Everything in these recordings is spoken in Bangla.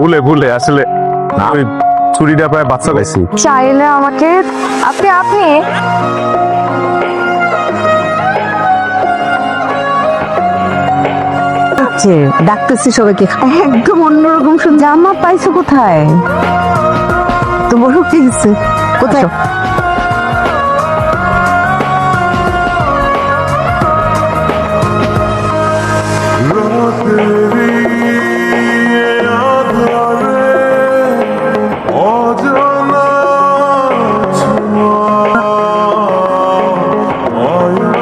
ভুলে ভুলে আসলে আমি চুরিটা প্রায় বাচ্চা পাইছি। চাইলে আমাকে আপনি আপনি ডাকতেছি সবাইকে, একদম অন্যরকম। জামা পাইছো কোথায়? তো বড় কি গেছে কোথায়?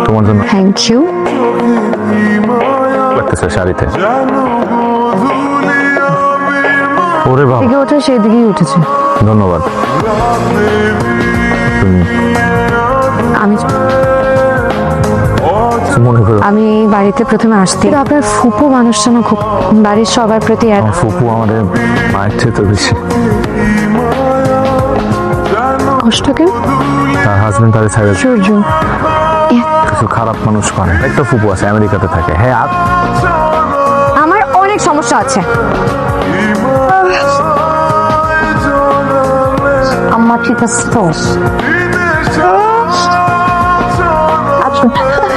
তোমার জন্য থ্যাংক ইউ। লাগতেছে শাড়িতে। ওরে বাবা, দিকে ওঠে সেই দিকেই উঠেছে। ধন্যবাদ। তুমি আমি মনে করো আমি এই বাড়িতে প্রথমে আসতে আপনার ফুপু মানুষটা না খুব বাড়ির সবার প্রতি এক আমার ফুপু আমাদের মায়ের চেয়ে তো বেশি। কষ্ট কেন? তার হাজবেন্ড তাদের ছাড়া সূর্য কিছু খারাপ মানুষ করে। একটা ফুপু আছে আমেরিকাতে থাকে। হ্যাঁ, আর আমার অনেক সমস্যা আছে। আমার ঠিক আছে তো।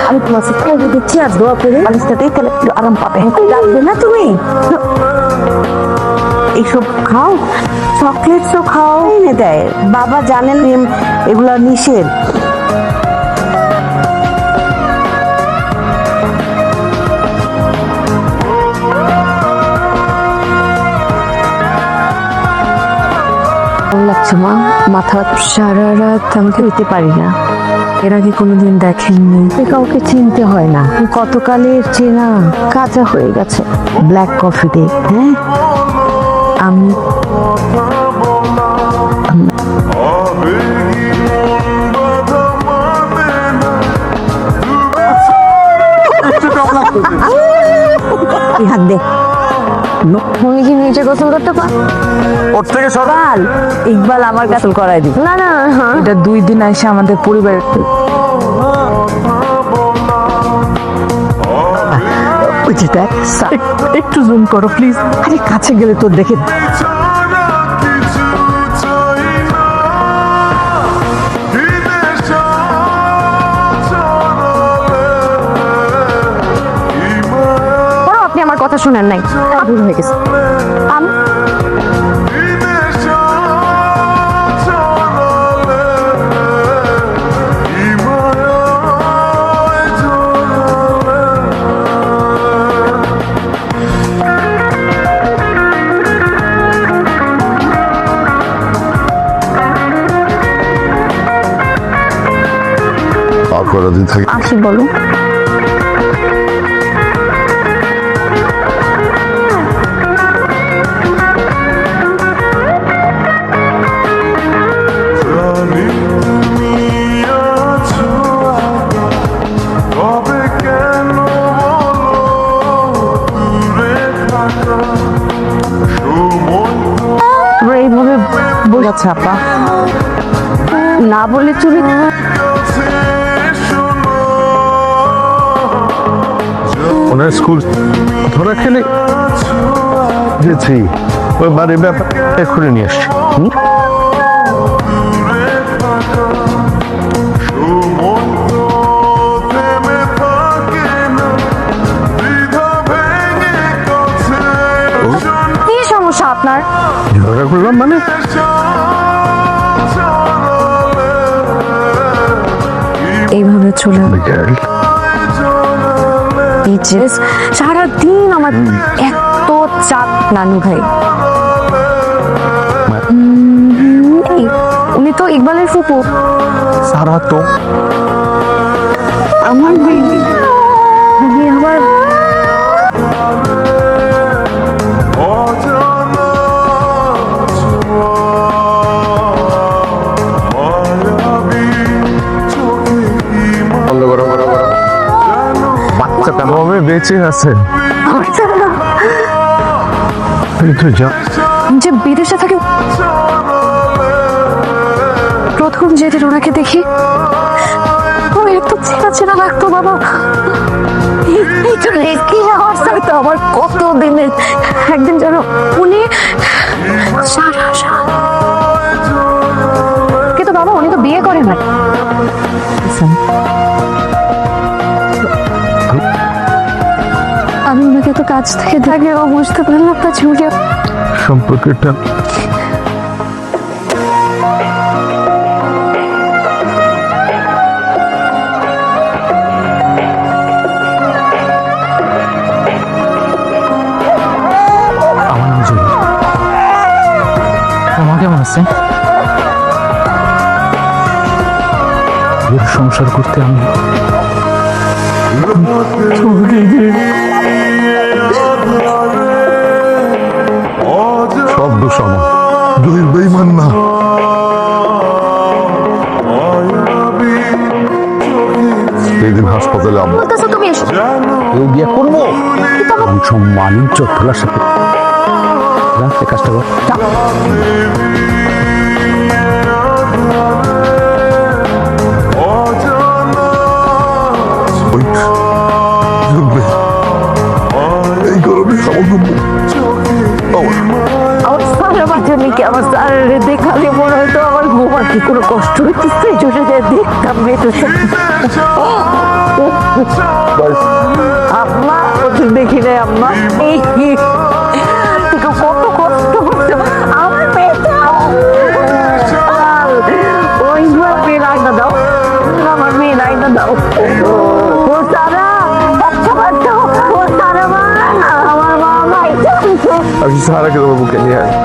আমি তোমার সাথে দিচ্ছি আর দোয়া করে মানুষটাতেই তাহলে একটু আরাম পাবে। লাগবে না তুমি এইসব খাও, চকলেটসও খাও এনে দেয়। বাবা জানেন এগুলো নিষেধ। লাগছে মা, মাথা সারা রাত আমাকে দিতে পারি না। এর আগে কোনোদিন দেখেননি, কাউকে চিনতে হয় না। কতকালের চেনা কাঁচা হয়ে গেছে ব্ল্যাক কফি দিয়ে। হ্যাঁ, আমি হাত দে। তুমি কি নিচে গোসল করতে পার? ওর থেকে সকাল ইকবাল আমার গোসল করাই দিই। না না, এটা 2 দিন আসে আমাদের পরিবারের। একটু জুম করো প্লিজ। আরে কাছে গেলে তো দেখে। আপনি আমার কথা শুনেন নাই, ভুল হয়ে গেছে। অপরাধী থাকে। আসি বলো। এইভাবে বোঝাচ্ছে আপা না বলে চুরি। ওনার স্কুল ধরা খেলে গেছি, ওই বাড়ির ব্যাপার এক্ষুনি নিয়ে আসছি। কি সমস্যা আপনার? ঝগড়া করলাম মানে? এইভাবে চলে সারাদিন আমার এত চাপ। নানু ভাই উনি তো ইকবালের ফুপু। সারা তো আমার আবার বাচ্চাটা কবে বেঁচে আছে? যে বিদেশে থাকে, প্রথম যেদিন ওনাকে দেখি ও এত চেনা চেনা লাগতো বাবা। কি আমার কত দিনের একদিন যেন উনি কিন্তু বাবা উনি তো বিয়ে করেন না। আমি ওনাকে তো কাছ থেকে দেখলেও বুঝতে পারলাম না ঝুড়ে সম্পর্কটা আমার নাম জুলি। তোমার কেমন আছে? এর সংসার করতে আমি সব দোষ আমার। জহির বেইমান না। সেদিন হাসপাতালে আমরা বলতেছো তুমি এসো। কেউ বিয়ে করবো সম্মানিত চোখলার সাথে কাজটা কর। এই গরমে আমার সারা বাজনি কি আমার সারা দেখালে মনে হয়তো আমার ঘুমাতে কোনো কষ্ট হইতেছে চলে যায় দেখতাম মেয়েটাকে আম্মা ওদের দেখি রে আম্মা এই তোকে কত কষ্ট হচ্ছে আমার মেয়েটা ওই মেয়ে রাইনা দাও আমার মেয়ে রাইনা দাও ও সারা বাচ্চা বাচ্চা ও সারা মা আমার মা মাইটা আমি সারাকে তোমার বুকে নিয়ে আসি।